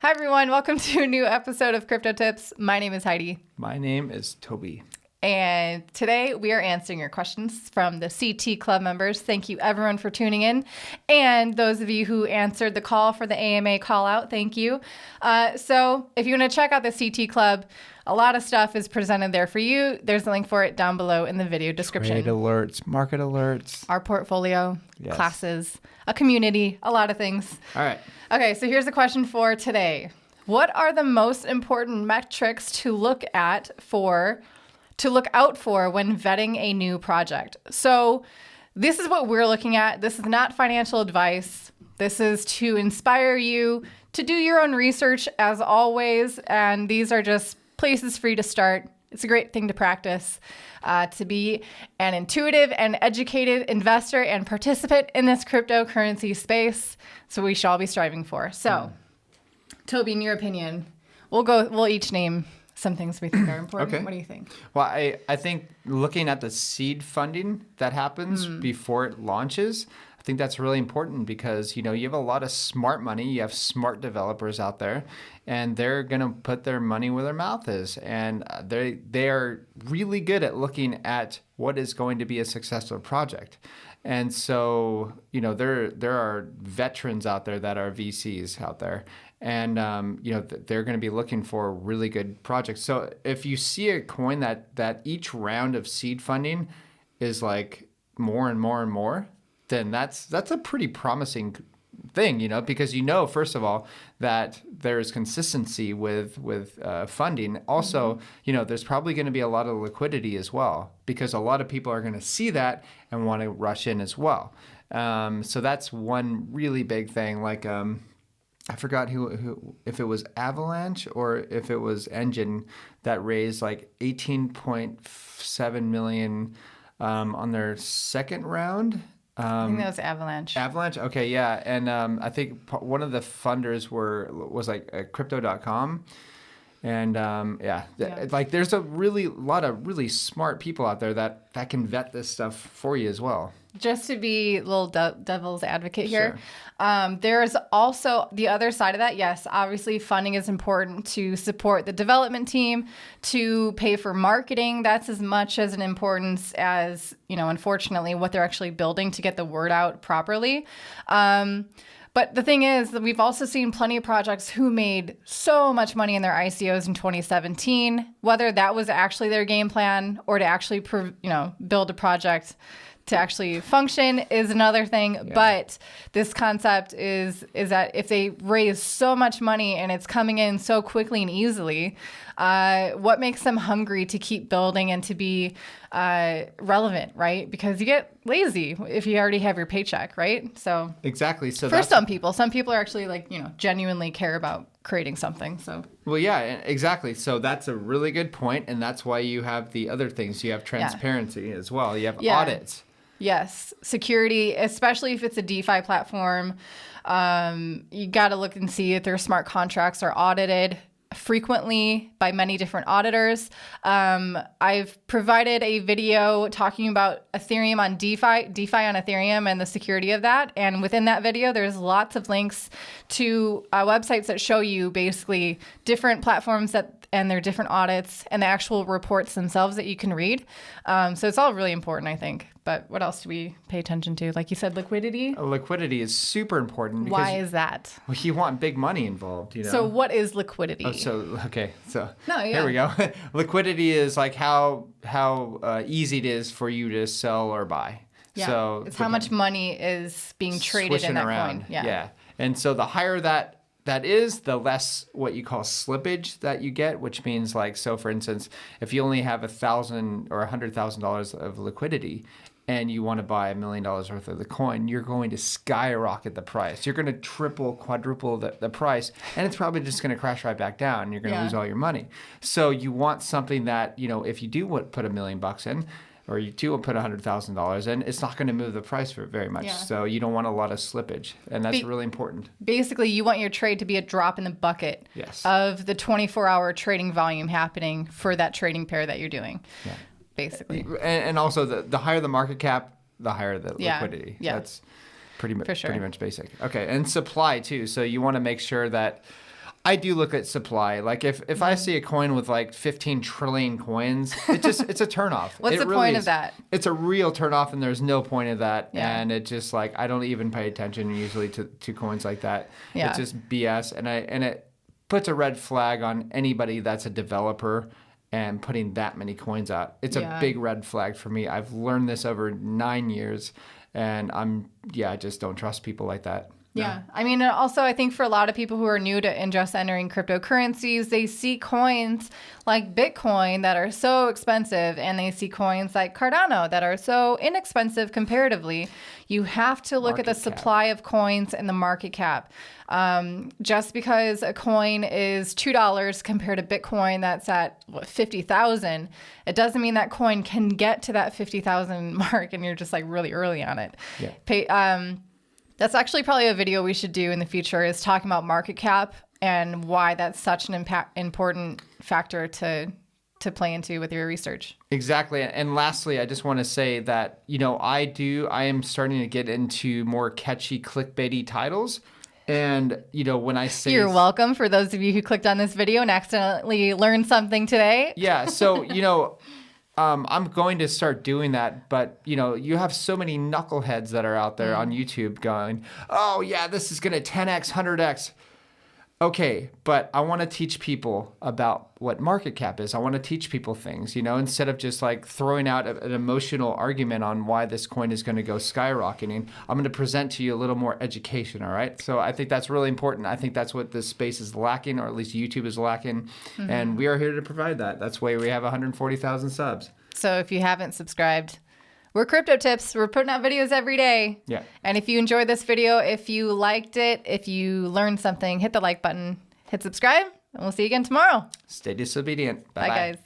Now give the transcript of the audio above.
Hi, everyone. Welcome to a new episode of Crypto Tips. My name is Heidi. My name is Toby. And today we are answering your questions from the CT Club members. Thank you, everyone, for tuning in. And those of you who answered the call for the AMA call out, thank you. So if you want to check out the CT Club, a lot of stuff is presented there for you. There's a link for it down below in the video description. Trade alerts, market alerts. Our portfolio, Yes. classes, a community, a lot of things. All right. Okay, so here's the question for today. What are the most important metrics to look out for when vetting a new project? So this is what we're looking at. This is not financial advice. This is to inspire you to do your own research as always. And these are just places for you to start. It's a great thing to practice, to be an intuitive and educated investor and participant in this cryptocurrency space. So we shall be striving for. So, Toby, in your opinion, we'll each name some things we think are important. Okay. What do you think? Well, I think looking at the seed funding that happens before it launches, I think that's really important because, you have a lot of smart money. You have smart developers out there, and they're going to put their money where their mouth is. And they are really good at looking at what is going to be a successful project. And so, there are veterans out there that are VCs out there. And, they're going to be looking for really good projects. So if you see a coin that each round of seed funding is like more and more and more, then that's a pretty promising thing, because first of all, that there's consistency with funding. Also, there's probably going to be a lot of liquidity as well, because a lot of people are going to see that and want to rush in as well. So that's one really big thing. Like, I forgot who if it was Avalanche or if it was Engine that raised like 18.7 million on their second round. I think that was Avalanche. Avalanche? Okay, yeah. And I think one of the funders was like crypto.com. And like there's a lot of really smart people out there that can vet this stuff for you as well. Just to be a little devil's advocate here, there's also the other side of that. Yes, obviously funding is important to support the development team, to pay for marketing. That's as much as an importance as, unfortunately, what they're actually building to get the word out properly. But the thing is that we've also seen plenty of projects who made so much money in their ICOs in 2017, whether that was actually their game plan or to actually, build a project to actually function is another thing. Yeah. But this concept is that if they raise so much money and it's coming in so quickly and easily, what makes them hungry to keep building and to be relevant, right? Because you get lazy if you already have your paycheck, right? So exactly. So for some people are actually genuinely care about creating something. So well, yeah, exactly. So that's a really good point, and that's why you have the other things. You have transparency as well. You have audits. Yes, security, especially if it's a DeFi platform. You got to look and see if their smart contracts are audited frequently by many different auditors. I've provided a video talking about Ethereum on DeFi on Ethereum and the security of that. And within that video, there's lots of links to websites that show you basically different platforms and their different audits and the actual reports themselves that you can read. So it's all really important, I think. But what else do we pay attention to? Like you said, liquidity? Liquidity is super important. Because, why is that? Well, you want big money involved, So what is liquidity? Here we go. Liquidity is like how easy it is for you to sell or buy. Yeah. So it's how much money is being traded in that around. coin. Yeah. And so the higher that is, the less what you call slippage that you get, which means so for instance, if you only have $1,000 or $100,000 of liquidity and you want to buy $1 million worth of the coin, you're going to skyrocket the price. You're going to triple, quadruple the price, and it's probably just going to crash right back down, and you're going to lose all your money. So you want something that, if you do put $1 million in, or you do put $100,000 in, it's not going to move the price for very much. Yeah. So you don't want a lot of slippage, and that's really important. Basically, you want your trade to be a drop in the bucket of the 24-hour trading volume happening for that trading pair that you're doing. Yeah. Basically. And also, the higher the market cap, the higher the liquidity. Yeah. That's pretty much basic. Okay, and supply too. So you want to make sure that I do look at supply. Like if I see a coin with like 15 trillion coins, it's a turnoff. What's the point of that? It's a real turnoff, and there's no point of that. Yeah. And it just like I don't even pay attention usually to coins like that. Yeah. It's just BS, and it puts a red flag on anybody that's a developer and putting that many coins out. It's a big red flag for me. I've learned this over 9 years, and I just don't trust people like that. Yeah. I mean, also, I think for a lot of people who are new to and just entering cryptocurrencies, they see coins like Bitcoin that are so expensive, and they see coins like Cardano that are so inexpensive comparatively. You have to look at the supply of coins and the market cap. Just because a coin is $2 compared to Bitcoin that's at 50,000, it doesn't mean that coin can get to that 50,000 mark and you're just like really early on it. Yeah. That's actually probably a video we should do in the future, is talking about market cap and why that's such an important factor to play into with your research. Exactly. And lastly, I just want to say that, I am starting to get into more catchy clickbaity titles. And, when I say... You're welcome, for those of you who clicked on this video and accidentally learned something today. Yeah. So, I'm going to start doing that, but you have so many knuckleheads that are out there on YouTube going, oh yeah, this is going to 10x, 100x. Okay, but I want to teach people about what market cap is. I want to teach people things, instead of just like throwing out an emotional argument on why this coin is going to go skyrocketing. I'm going to present to you a little more education, all right? So I think that's really important. I think that's what this space is lacking, or at least YouTube is lacking, and we are here to provide that. That's why we have 140,000 subs. So if you haven't subscribed, we're Crypto Tips. We're putting out videos every day. Yeah. And if you enjoyed this video, if you liked it, if you learned something, hit the like button, hit subscribe, and we'll see you again tomorrow. Stay disobedient. Bye, guys.